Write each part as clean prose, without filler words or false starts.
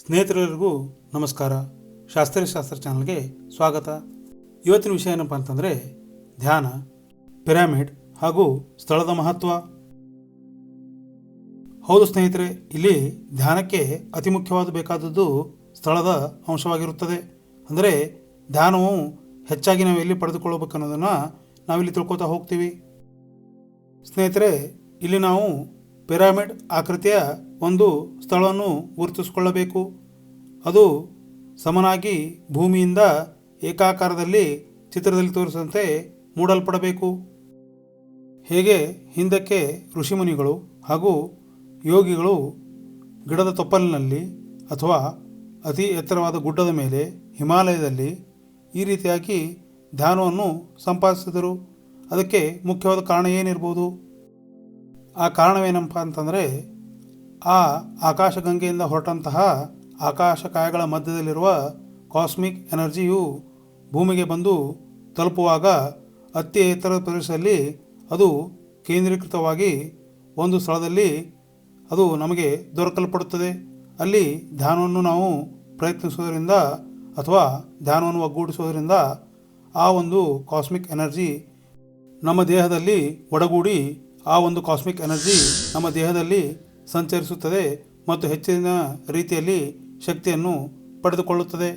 ಸ್ನೇಹಿತರೆಲ್ಲರಿಗೂ ನಮಸ್ಕಾರ. ಶಾಸ್ತ್ರ ಚಾನಲ್ಗೆ ಸ್ವಾಗತ. ಇವತ್ತಿನ ವಿಷಯ ಏನಪ್ಪ ಅಂತಂದರೆ ಧ್ಯಾನ, ಪಿರಮಿಡ್ ಹಾಗೂ ಸ್ಥಳದ ಮಹತ್ವ. ಹೌದು ಸ್ನೇಹಿತರೆ, ಇಲ್ಲಿ ಧ್ಯಾನಕ್ಕೆ ಅತಿ ಮುಖ್ಯವಾದ ಬೇಕಾದದ್ದು ಸ್ಥಳದ ಅಂಶವಾಗಿರುತ್ತದೆ. ಅಂದರೆ ಧ್ಯಾನವು ಹೆಚ್ಚಾಗಿ ನಾವು ಎಲ್ಲಿ ಪಡೆದುಕೊಳ್ಳಬೇಕು ಅನ್ನೋದನ್ನು ನಾವಿಲ್ಲಿ ತಿಳ್ಕೊತಾ ಹೋಗ್ತೀವಿ. ಸ್ನೇಹಿತರೆ, ಇಲ್ಲಿ ನಾವು ಪಿರಮಿಡ್ ಆಕೃತಿಯ ಒಂದು ಸ್ಥಳವನ್ನು ಗುರುತಿಸಿಕೊಳ್ಳಬೇಕು. ಅದು ಸಮನಾಗಿ ಭೂಮಿಯಿಂದ ಏಕಾಕಾರದಲ್ಲಿ ಚಿತ್ರದಲ್ಲಿ ತೋರಿಸಿದಂತೆ ಮೂಡಲ್ಪಡಬೇಕು. ಹೇಗೆ ಹಿಂದಕ್ಕೆ ಋಷಿಮುನಿಗಳು ಹಾಗೂ ಯೋಗಿಗಳು ಗಿಡದ ತೊಪ್ಪಲಿನಲ್ಲಿ ಅಥವಾ ಅತಿ ಎತ್ತರವಾದ ಗುಡ್ಡದ ಮೇಲೆ ಹಿಮಾಲಯದಲ್ಲಿ ಈ ರೀತಿಯಾಗಿ ಧ್ಯಾನವನ್ನು ಸಂಪಾದಿಸಿದರು. ಅದಕ್ಕೆ ಮುಖ್ಯವಾದ ಕಾರಣ ಏನಿರ್ಬೋದು? ಆ ಕಾರಣವೇನಪ್ಪ ಅಂತಂದರೆ ಆ ಆಕಾಶಗಂಗೆಯಿಂದ ಹೊರಟಂತಹ ಆಕಾಶಕಾಯಗಳ ಮಧ್ಯದಲ್ಲಿರುವ ಕಾಸ್ಮಿಕ್ ಎನರ್ಜಿಯು ಭೂಮಿಗೆ ಬಂದು ತಲುಪುವಾಗ ಅತಿ ಎತ್ತರದ ಪ್ರದೇಶದಲ್ಲಿ ಅದು ಕೇಂದ್ರೀಕೃತವಾಗಿ ಒಂದು ಸ್ಥಳದಲ್ಲಿ ಅದು ನಮಗೆ ದೊರಕಲ್ಪಡುತ್ತದೆ. ಅಲ್ಲಿ ಧ್ಯಾನವನ್ನು ನಾವು ಪ್ರಯತ್ನಿಸುವುದರಿಂದ ಅಥವಾ ಧ್ಯಾನವನ್ನು ಒಗ್ಗೂಡಿಸುವುದರಿಂದ ಆ ಒಂದು ಕಾಸ್ಮಿಕ್ ಎನರ್ಜಿ ನಮ್ಮ ದೇಹದಲ್ಲಿ ಒಡಗೂಡಿ ಆ ಒಂದು ಕಾಸ್ಮಿಕ್ ಎನರ್ಜಿ ನಮ್ಮ ದೇಹದಲ್ಲಿ ಸಂಚರಿಸುತ್ತದೆ ಮತ್ತು ಹೆಚ್ಚಿನ ರೀತಿಯಲ್ಲಿ ಶಕ್ತಿಯನ್ನು ಪಡೆದುಕೊಳ್ಳುತ್ತದೆ.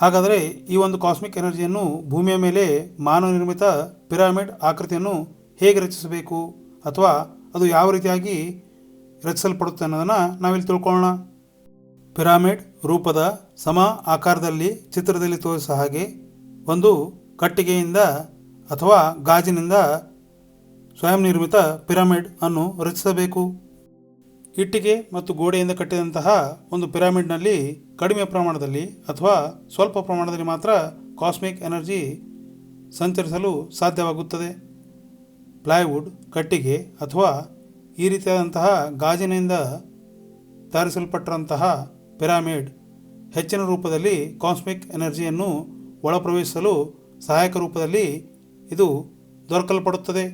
ಹಾಗಾದರೆ ಈ ಒಂದು ಕಾಸ್ಮಿಕ್ ಎನರ್ಜಿಯನ್ನು ಭೂಮಿಯ ಮೇಲೆ ಮಾನವ ನಿರ್ಮಿತ ಪಿರಮಿಡ್ ಆಕೃತಿಯನ್ನು ಹೇಗೆ ರಚಿಸಬೇಕು ಅಥವಾ ಅದು ಯಾವ ರೀತಿಯಾಗಿ ರಚಿಸಲ್ಪಡುತ್ತೆ ಅನ್ನೋದನ್ನು ನಾವಿಲ್ಲಿ ತಿಳ್ಕೊಳ್ಳೋಣ. ಪಿರಮಿಡ್ ರೂಪದ ಸಮ ಆಕಾರದಲ್ಲಿ ಚಿತ್ರದಲ್ಲಿ ತೋರಿಸಿದ ಹಾಗೆ ಒಂದು ಕಟ್ಟಿಗೆಯಿಂದ ಅಥವಾ ಗಾಜಿನಿಂದ ಸ್ವಯಂ ನಿರ್ಮಿತ ಪಿರಮಿಡ್ ಅನ್ನು ರಚಿಸಬೇಕು. ಇಟ್ಟಿಗೆ ಮತ್ತು ಗೋಡೆಯಿಂದ ಕಟ್ಟಿದಂತಹ ಒಂದು ಪಿರಮಿಡ್ನಲ್ಲಿ ಕಡಿಮೆ ಪ್ರಮಾಣದಲ್ಲಿ ಅಥವಾ ಸ್ವಲ್ಪ ಪ್ರಮಾಣದಲ್ಲಿ ಮಾತ್ರ ಕಾಸ್ಮಿಕ್ ಎನರ್ಜಿ ಸಂಚರಿಸಲು ಸಾಧ್ಯವಾಗುತ್ತದೆ. ಪ್ಲೈವುಡ್, ಕಟ್ಟಿಗೆ ಅಥವಾ ಈ ರೀತಿಯಾದಂತಹ ಗಾಜಿನಿಂದ ತಯಾರಿಸಲ್ಪಟ್ಟಂತಹ ಪಿರಮಿಡ್ ಹೆಚ್ಚಿನ ರೂಪದಲ್ಲಿ ಕಾಸ್ಮಿಕ್ ಎನರ್ಜಿಯನ್ನು ಒಳಪ್ರವೇಶಿಸಲು ಸಹಾಯಕ ರೂಪದಲ್ಲಿ ಇದು ದೊರಕಲ್ಪಡುತ್ತದೆ.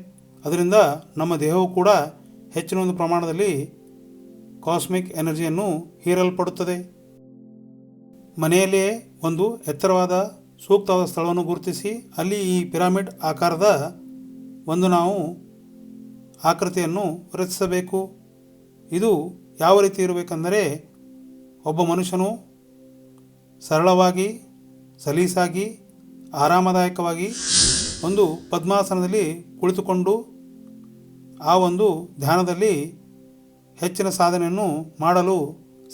ಅದರಿಂದ ನಮ್ಮ ದೇಹವು ಕೂಡ ಹೆಚ್ಚಿನ ಒಂದು ಪ್ರಮಾಣದಲ್ಲಿ ಕಾಸ್ಮಿಕ್ ಎನರ್ಜಿಯನ್ನು ಹೀರಲ್ಪಡುತ್ತದೆ. ಮನೆಯಲ್ಲಿಯೇ ಒಂದು ಎತ್ತರವಾದ ಸೂಕ್ತವಾದ ಸ್ಥಳವನ್ನು ಗುರುತಿಸಿ ಅಲ್ಲಿ ಈ ಪಿರಮಿಡ್ ಆಕಾರದ ಒಂದು ನಾವು ಆಕೃತಿಯನ್ನು ರಚಿಸಬೇಕು. ಇದು ಯಾವ ರೀತಿ ಇರಬೇಕೆಂದರೆ ಒಬ್ಬ ಮನುಷ್ಯನು ಸರಳವಾಗಿ, ಸಲೀಸಾಗಿ, ಆರಾಮದಾಯಕವಾಗಿ ಒಂದು ಪದ್ಮಾಸನದಲ್ಲಿ ಕುಳಿತುಕೊಂಡು ಆ ಒಂದು ಧ್ಯಾನದಲ್ಲಿ ಹೆಚ್ಚಿನ ಸಾಧನೆಯನ್ನು ಮಾಡಲು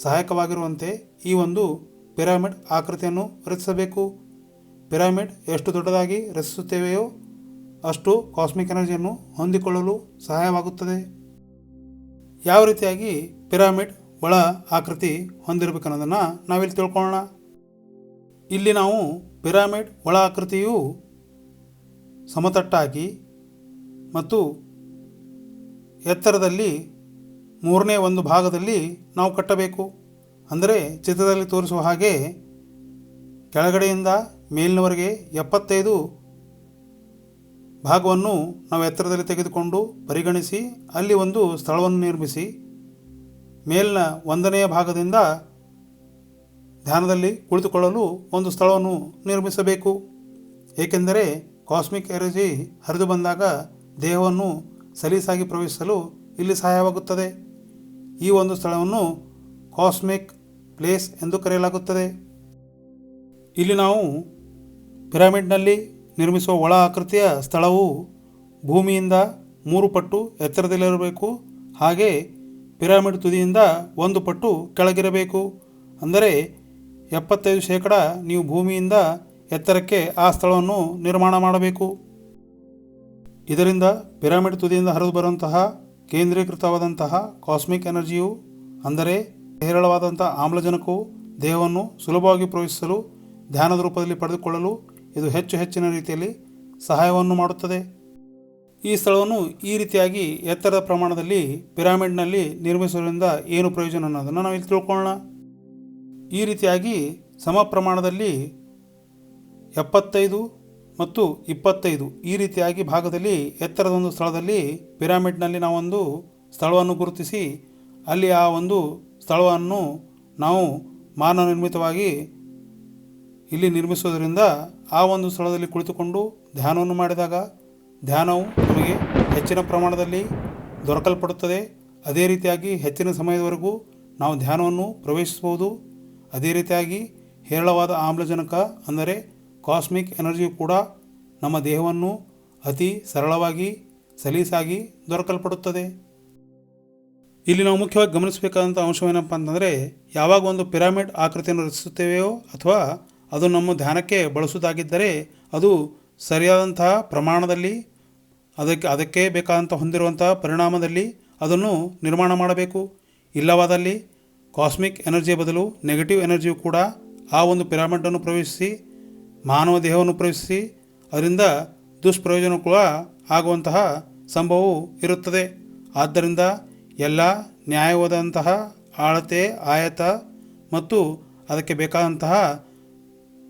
ಸಹಾಯಕವಾಗಿರುವಂತೆ ಈ ಒಂದು ಪಿರಮಿಡ್ ಆಕೃತಿಯನ್ನು ರಚಿಸಬೇಕು. ಪಿರಮಿಡ್ ಎಷ್ಟು ದೊಡ್ಡದಾಗಿ ರಚಿಸುತ್ತೇವೆಯೋ ಅಷ್ಟು ಕಾಸ್ಮಿಕ್ ಎನರ್ಜಿಯನ್ನು ಹೊಂದಿಕೊಳ್ಳಲು ಸಹಾಯವಾಗುತ್ತದೆ. ಯಾವ ರೀತಿಯಾಗಿ ಪಿರಮಿಡ್ ಒಳ ಆಕೃತಿ ಹೊಂದಿರಬೇಕನ್ನೋದನ್ನು ನಾವಿಲ್ಲಿ ತಿಳ್ಕೊಳ್ಳೋಣ. ಇಲ್ಲಿ ನಾವು ಪಿರಮಿಡ್ ಒಳ ಆಕೃತಿಯು ಸಮತಟ್ಟಾಗಿ ಮತ್ತು ಎತ್ತರದಲ್ಲಿ ಮೂರನೇ ಒಂದು ಭಾಗದಲ್ಲಿ ನಾವು ಕಟ್ಟಬೇಕು. ಅಂದರೆ ಚಿತ್ರದಲ್ಲಿ ತೋರಿಸುವ ಹಾಗೆ ಕೆಳಗಡೆಯಿಂದ ಮೇಲಿನವರೆಗೆ 75 ಭಾಗವನ್ನು ನಾವು ಎತ್ತರದಲ್ಲಿ ತೆಗೆದುಕೊಂಡು ಪರಿಗಣಿಸಿ ಅಲ್ಲಿ ಒಂದು ಸ್ಥಳವನ್ನು ನಿರ್ಮಿಸಿ ಮೇಲಿನ 1ನೇ ಭಾಗದಿಂದ ಧ್ಯಾನದಲ್ಲಿ ಕುಳಿತುಕೊಳ್ಳಲು ಒಂದು ಸ್ಥಳವನ್ನು ನಿರ್ಮಿಸಬೇಕು. ಏಕೆಂದರೆ ಕಾಸ್ಮಿಕ್ ಎನರ್ಜಿ ಹರಿದು ಬಂದಾಗ ದೇಹವನ್ನು ಸಲೀಸಾಗಿ ಪ್ರವೇಶಿಸಲು ಇಲ್ಲಿ ಸಹಾಯವಾಗುತ್ತದೆ. ಈ ಒಂದು ಸ್ಥಳವನ್ನು ಕಾಸ್ಮಿಕ್ ಪ್ಲೇಸ್ ಎಂದು ಕರೆಯಲಾಗುತ್ತದೆ. ಇಲ್ಲಿ ನಾವು ಪಿರಮಿಡ್ನಲ್ಲಿ ನಿರ್ಮಿಸುವ ಒಳ ಆಕೃತಿಯ ಸ್ಥಳವು ಭೂಮಿಯಿಂದ 3 ಪಟ್ಟು ಎತ್ತರದಲ್ಲಿರಬೇಕು. ಹಾಗೆ ಪಿರಮಿಡ್ ತುದಿಯಿಂದ 1 ಪಟ್ಟು ಕೆಳಗಿರಬೇಕು. ಅಂದರೆ 75% ನೀವು ಭೂಮಿಯಿಂದ ಎತ್ತರಕ್ಕೆ ಆ ಸ್ಥಳವನ್ನು ನಿರ್ಮಾಣ ಮಾಡಬೇಕು. ಇದರಿಂದ ಪಿರಮಿಡ್ ತುದಿಯಿಂದ ಹರಿದು ಬರುವಂತಹ ಕೇಂದ್ರೀಕೃತವಾದಂತಹ ಕಾಸ್ಮಿಕ್ ಎನರ್ಜಿಯು ಅಂದರೆ ಹೇರಳವಾದಂಥ ಆಮ್ಲಜನಕವು ದೇಹವನ್ನು ಸುಲಭವಾಗಿ ಪ್ರವೇಶಿಸಲು ಧ್ಯಾನದ ರೂಪದಲ್ಲಿ ಪಡೆದುಕೊಳ್ಳಲು ಇದು ಹೆಚ್ಚಿನ ರೀತಿಯಲ್ಲಿ ಸಹಾಯವನ್ನು ಮಾಡುತ್ತದೆ. ಈ ಸ್ಥಳವನ್ನು ಈ ರೀತಿಯಾಗಿ ಎತ್ತರದ ಪ್ರಮಾಣದಲ್ಲಿ ಪಿರಮಿಡ್ನಲ್ಲಿ ನಿರ್ಮಿಸುವುದರಿಂದ ಏನು ಪ್ರಯೋಜನ ಅನ್ನೋದನ್ನು ನಾವು ಇಲ್ಲಿ ತಿಳ್ಕೊಳ್ಳೋಣ. ಈ ರೀತಿಯಾಗಿ ಸಮ ಪ್ರಮಾಣದಲ್ಲಿ 75 ಮತ್ತು 25 ಈ ರೀತಿಯಾಗಿ ಭಾಗದಲ್ಲಿ ಎತ್ತರದ ಒಂದು ಸ್ಥಳದಲ್ಲಿ ಪಿರಮಿಡ್ನಲ್ಲಿ ನಾವೊಂದು ಸ್ಥಳವನ್ನು ಗುರುತಿಸಿ ಅಲ್ಲಿ ಆ ಒಂದು ಸ್ಥಳವನ್ನು ನಾವು ಮಾನವ ನಿರ್ಮಿತವಾಗಿ ಇಲ್ಲಿ ನಿರ್ಮಿಸುವುದರಿಂದ ಆ ಒಂದು ಸ್ಥಳದಲ್ಲಿ ಕುಳಿತುಕೊಂಡು ಧ್ಯಾನವನ್ನು ಮಾಡಿದಾಗ ಧ್ಯಾನವು ನಮಗೆ ಹೆಚ್ಚಿನ ಪ್ರಮಾಣದಲ್ಲಿ ದೊರಕಲ್ಪಡುತ್ತದೆ. ಅದೇ ರೀತಿಯಾಗಿ ಹೆಚ್ಚಿನ ಸಮಯದವರೆಗೂ ನಾವು ಧ್ಯಾನವನ್ನು ಪ್ರವೇಶಿಸಬಹುದು. ಅದೇ ರೀತಿಯಾಗಿ ಹೇರಳವಾದ ಆಮ್ಲಜನಕ ಅಂದರೆ ಕಾಸ್ಮಿಕ್ ಎನರ್ಜಿಯು ಕೂಡ ನಮ್ಮ ದೇಹವನ್ನು ಅತಿ ಸರಳವಾಗಿ ಸಲೀಸಾಗಿ ದೊರಕಲ್ಪಡುತ್ತದೆ. ಇಲ್ಲಿ ನಾವು ಮುಖ್ಯವಾಗಿ ಗಮನಿಸಬೇಕಾದಂಥ ಅಂಶವೇನಪ್ಪ ಅಂತಂದರೆ, ಯಾವಾಗ ಒಂದು ಪಿರಮಿಡ್ ಆಕೃತಿಯನ್ನು ರಚಿಸುತ್ತೇವೆಯೋ ಅಥವಾ ಅದು ನಮ್ಮ ಧ್ಯಾನಕ್ಕೆ ಬಳಸುವುದಾಗಿದ್ದರೆ ಅದು ಸರಿಯಾದಂತಹ ಪ್ರಮಾಣದಲ್ಲಿ ಅದಕ್ಕೆ ಬೇಕಾದಂಥ ಹೊಂದಿರುವಂಥ ಪರಿಣಾಮದಲ್ಲಿ ಅದನ್ನು ನಿರ್ಮಾಣ ಮಾಡಬೇಕು. ಇಲ್ಲವಾದಲ್ಲಿ ಕಾಸ್ಮಿಕ್ ಎನರ್ಜಿಯ ಬದಲು ನೆಗೆಟಿವ್ ಎನರ್ಜಿಯು ಕೂಡ ಆ ಒಂದು ಪಿರಮಿಡನ್ನು ಪ್ರವೇಶಿಸಿ ಮಾನವ ದೇಹವನ್ನು ಪ್ರವೇಶಿಸಿ ಅದರಿಂದ ದುಷ್ಪ್ರಯೋಜನ ಕೂಡ ಆಗುವಂತಹ ಸಂಭವವು ಇರುತ್ತದೆ. ಆದ್ದರಿಂದ ಎಲ್ಲ ನ್ಯಾಯವಾದಂತಹ ಅಳತೆ ಆಯತ ಮತ್ತು ಅದಕ್ಕೆ ಬೇಕಾದಂತಹ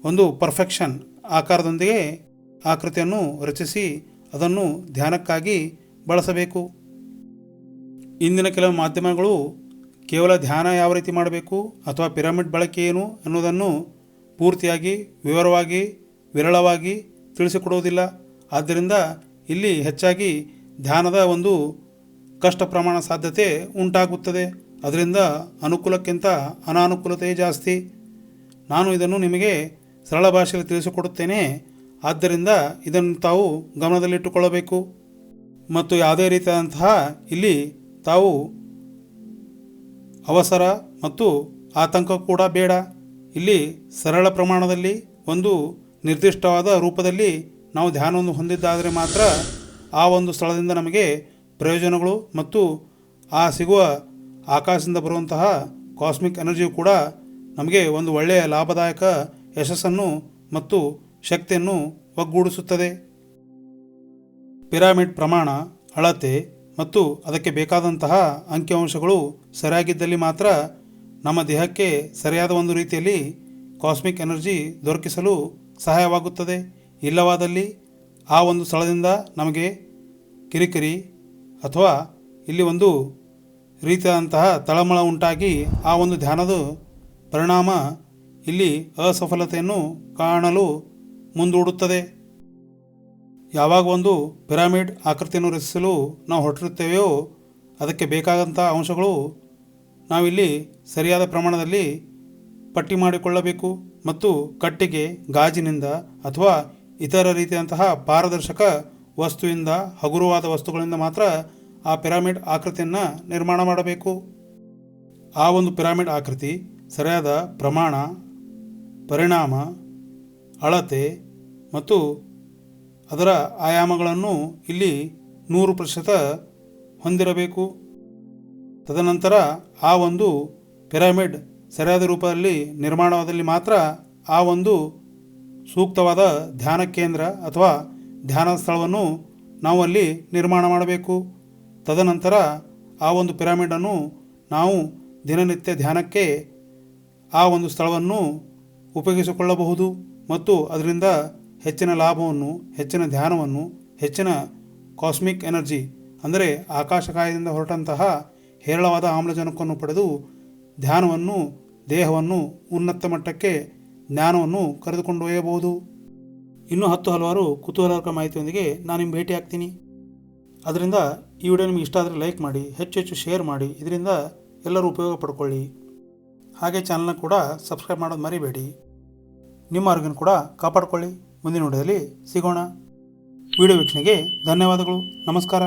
ಒಂದು ಪರ್ಫೆಕ್ಷನ್ ಆಕಾರದೊಂದಿಗೆ ಆಕೃತಿಯನ್ನು ರಚಿಸಿ ಅದನ್ನು ಧ್ಯಾನಕ್ಕಾಗಿ ಬಳಸಬೇಕು. ಇಂದಿನ ಕೆಲವು ಮಾಧ್ಯಮಗಳು ಕೇವಲ ಧ್ಯಾನ ಯಾವ ರೀತಿ ಮಾಡಬೇಕು ಅಥವಾ ಪಿರಮಿಡ್ ಬಳಕೆ ಏನು ಅನ್ನೋದನ್ನು ಪೂರ್ತಿಯಾಗಿ ವಿವರವಾಗಿ ವಿರಳವಾಗಿ ತಿಳಿಸಿಕೊಡುವುದಿಲ್ಲ. ಆದ್ದರಿಂದ ಇಲ್ಲಿ ಹೆಚ್ಚಾಗಿ ಧ್ಯಾನದ ಒಂದು ಕಷ್ಟ ಪ್ರಮಾಣ ಸಾಧ್ಯತೆ ಉಂಟಾಗುತ್ತದೆ. ಅದರಿಂದ ಅನುಕೂಲಕ್ಕಿಂತ ಅನಾನುಕೂಲತೆ ಜಾಸ್ತಿ. ನಾನು ಇದನ್ನು ನಿಮಗೆ ಸರಳ ಭಾಷೆಯಲ್ಲಿ ತಿಳಿಸಿಕೊಡುತ್ತೇನೆ. ಆದ್ದರಿಂದ ಇದನ್ನು ತಾವು ಗಮನದಲ್ಲಿಟ್ಟುಕೊಳ್ಳಬೇಕು ಮತ್ತು ಯಾವುದೇ ರೀತಿಯಾದಂತಹ ಇಲ್ಲಿ ತಾವು ಅವಸರ ಮತ್ತು ಆತಂಕ ಕೂಡ ಬೇಡ. ಇಲ್ಲಿ ಸರಳ ಪ್ರಮಾಣದಲ್ಲಿ ಒಂದು ನಿರ್ದಿಷ್ಟವಾದ ರೂಪದಲ್ಲಿ ನಾವು ಧ್ಯಾನವನ್ನು ಹೊಂದಿದ್ದಾದರೆ ಮಾತ್ರ ಆ ಒಂದು ಸ್ಥಳದಿಂದ ನಮಗೆ ಪ್ರಯೋಜನಗಳು ಮತ್ತು ಆ ಸಿಗುವ ಆಕಾಶದಿಂದ ಬರುವಂತಹ ಕಾಸ್ಮಿಕ್ ಎನರ್ಜಿಯು ಕೂಡ ನಮಗೆ ಒಂದು ಒಳ್ಳೆಯ ಲಾಭದಾಯಕ ಯಶಸ್ಸನ್ನು ಮತ್ತು ಶಕ್ತಿಯನ್ನು ಒಗ್ಗೂಡಿಸುತ್ತದೆ. ಪಿರಮಿಡ್ ಪ್ರಮಾಣ, ಅಳತೆ ಮತ್ತು ಅದಕ್ಕೆ ಬೇಕಾದಂತಹ ಅಂಕಿಅಂಶಗಳು ಸರಿಯಾಗಿದ್ದಲ್ಲಿ ಮಾತ್ರ ನಮ್ಮ ದೇಹಕ್ಕೆ ಸರಿಯಾದ ಒಂದು ರೀತಿಯಲ್ಲಿ ಕಾಸ್ಮಿಕ್ ಎನರ್ಜಿ ದೊರಕಿಸಲು ಸಹಾಯವಾಗುತ್ತದೆ. ಇಲ್ಲವಾದಲ್ಲಿ ಆ ಒಂದು ಸ್ಥಳದಿಂದ ನಮಗೆ ಕಿರಿಕಿರಿ ಅಥವಾ ಇಲ್ಲಿ ಒಂದು ರೀತಿಯಾದಂತಹ ತಳಮಳ ಉಂಟಾಗಿ ಆ ಒಂದು ಧ್ಯಾನದ ಪರಿಣಾಮ ಇಲ್ಲಿ ಅಸಫಲತೆಯನ್ನು ಕಾಣಲು ಮುಂದೂಡುತ್ತದೆ. ಯಾವಾಗ ಒಂದು ಪಿರಮಿಡ್ ಆಕೃತಿಯನ್ನು ರಚಿಸಲು ನಾವು ಹೊರಟಿರುತ್ತೇವೆಯೋ ಅದಕ್ಕೆ ಬೇಕಾದಂಥ ಅಂಶಗಳು ನಾವಿಲ್ಲಿ ಸರಿಯಾದ ಪ್ರಮಾಣದಲ್ಲಿ ಪಟ್ಟಿ ಮಾಡಿಕೊಳ್ಳಬೇಕು ಮತ್ತು ಕಟ್ಟಿಗೆ, ಗಾಜಿನಿಂದ ಅಥವಾ ಇತರ ರೀತಿಯಂತಹ ಪಾರದರ್ಶಕ ವಸ್ತುವಿಂದ ಹಗುರವಾದ ವಸ್ತುಗಳಿಂದ ಮಾತ್ರ ಆ ಪಿರಮಿಡ್ ಆಕೃತಿಯನ್ನು ನಿರ್ಮಾಣ ಮಾಡಬೇಕು. ಆ ಒಂದು ಪಿರಮಿಡ್ ಆಕೃತಿ ಸರಿಯಾದ ಪ್ರಮಾಣ, ಪರಿಣಾಮ, ಅಳತೆ ಮತ್ತು ಅದರ ಆಯಾಮಗಳನ್ನು ಇಲ್ಲಿ 100% ಹೊಂದಿರಬೇಕು. ತದನಂತರ ಆ ಒಂದು ಪಿರಮಿಡ್ ಸರಿಯಾದ ರೂಪದಲ್ಲಿ ನಿರ್ಮಾಣವಾದಲ್ಲಿ ಮಾತ್ರ ಆ ಒಂದು ಸೂಕ್ತವಾದ ಧ್ಯಾನ ಕೇಂದ್ರ ಅಥವಾ ಧ್ಯಾನ ಸ್ಥಳವನ್ನು ನಾವು ಅಲ್ಲಿ ನಿರ್ಮಾಣ ಮಾಡಬೇಕು. ತದನಂತರ ಆ ಒಂದು ಪಿರಮಿಡನ್ನು ನಾವು ದಿನನಿತ್ಯ ಧ್ಯಾನಕ್ಕೆ ಆ ಒಂದು ಸ್ಥಳವನ್ನು ಉಪಯೋಗಿಸಿಕೊಳ್ಳಬಹುದು ಮತ್ತು ಅದರಿಂದ ಹೆಚ್ಚಿನ ಲಾಭವನ್ನು, ಹೆಚ್ಚಿನ ಧ್ಯಾನವನ್ನು, ಹೆಚ್ಚಿನ ಕಾಸ್ಮಿಕ್ ಎನರ್ಜಿ ಅಂದರೆ ಆಕಾಶಕಾಯದಿಂದ ಹೊರಟಂತಹ ಹೇರಳವಾದ ಆಮ್ಲಜನಕವನ್ನು ಪಡೆದು ಧ್ಯಾನವನ್ನು, ದೇಹವನ್ನು ಉನ್ನತ ಮಟ್ಟಕ್ಕೆ, ಜ್ಞಾನವನ್ನು ಕರೆದುಕೊಂಡು ಒಯ್ಯಬಹುದು. ಇನ್ನೂ ಹಲವಾರು ಕುತೂಹಲಕರ ಮಾಹಿತಿಯೊಂದಿಗೆ ನಾನು ನಿಮ್ಗೆ ಭೇಟಿ ಆಗ್ತೀನಿ. ಅದರಿಂದ ಈ ವಿಡಿಯೋ ನಿಮಗೆ ಇಷ್ಟ ಆದರೆ ಲೈಕ್ ಮಾಡಿ, ಹೆಚ್ಚು ಶೇರ್ ಮಾಡಿ, ಇದರಿಂದ ಎಲ್ಲರೂ ಉಪಯೋಗ ಪಡ್ಕೊಳ್ಳಿ. ಹಾಗೆ ಚಾನಲ್ನ ಕೂಡ ಸಬ್ಸ್ಕ್ರೈಬ್ ಮಾಡೋದು ಮರಿಬೇಡಿ. ನಿಮ್ಮ ಆರೋಗ್ಯನ ಕೂಡ ಕಾಪಾಡಿಕೊಳ್ಳಿ. ಮುಂದಿನ ವಿಡಿಯೋದಲ್ಲಿ ಸಿಗೋಣ. ವಿಡಿಯೋ ವೀಕ್ಷಣೆಗೆ ಧನ್ಯವಾದಗಳು. ನಮಸ್ಕಾರ.